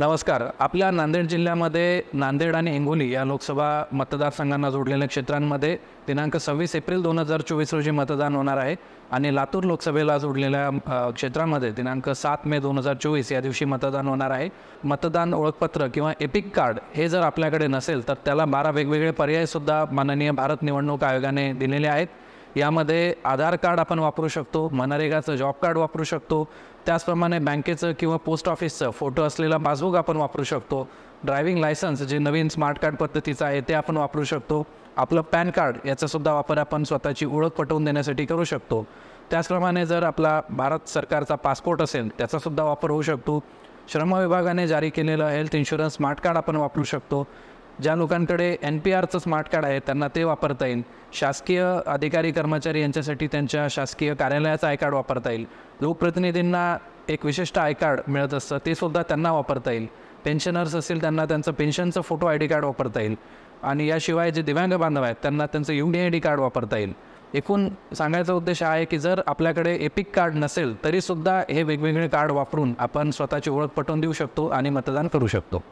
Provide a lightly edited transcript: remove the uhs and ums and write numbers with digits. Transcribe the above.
नमस्कार. आपल्या नांदेड जिल्ह्यामध्ये नांदेड आणि हिंगोली या लोकसभा मतदारसंघांना जोडलेल्या क्षेत्रांमध्ये दिनांक 26 एप्रिल 2024 रोजी मतदान होणार आहे आणि लातूर लोकसभेला जोडलेल्या क्षेत्रामध्ये दिनांक 7 मे 2024 या दिवशी मतदान होणार आहे. मतदान ओळखपत्र किंवा एपिक कार्ड हे जर आपल्याकडे नसेल तर त्याला 12 वेगवेगळे पर्यायसुद्धा माननीय भारत निवडणूक आयोगाने दिलेले आहेत. यामध्ये आधार कार्ड आपण वापरू शकतो, मनरेगाचं जॉब कार्ड वापरू शकतो, त्याचप्रमाणे बँकेचं किंवा पोस्ट ऑफिसचं फोटो असलेला पासबुक आपण वापरू शकतो, ड्रायव्हिंग लायसन्स जे नवीन स्मार्ट कार्ड पद्धतीचं आहे ते आपण वापरू शकतो, आपलं पॅन कार्ड याचासुद्धा वापर आपण स्वतःची ओळख पटवून देण्यासाठी करू शकतो. त्याचप्रमाणे जर आपला भारत सरकारचा पासपोर्ट असेल त्याचासुद्धा वापर होऊ शकतो. श्रम विभागाने जारी केलेलं हेल्थ इन्शुरन्स स्मार्ट कार्ड आपण वापरू शकतो. ज्या लोकांकडे NPRचं स्मार्ट कार्ड आहे त्यांना ते वापरता येईल. शासकीय अधिकारी कर्मचारी यांच्यासाठी त्यांच्या शासकीय कार्यालयाचं आय कार्ड वापरता येईल. लोकप्रतिनिधींना एक विशिष्ट आय कार्ड मिळत असतं ते सुद्धा त्यांना वापरता येईल. पेन्शनर्स असतील त्यांना त्यांचं पेन्शनचं फोटो ID कार्ड वापरता येईल आणि याशिवाय जे दिव्यांग बांधव आहेत त्यांना त्यांचं UDID कार्ड वापरता येईल. एकूण सांगायचा उद्देश आहे की जर आपल्याकडे एपिक कार्ड नसेल तरीसुद्धा हे वेगवेगळे कार्ड वापरून आपण स्वतःची ओळख पटवून देऊ शकतो आणि मतदान करू शकतो.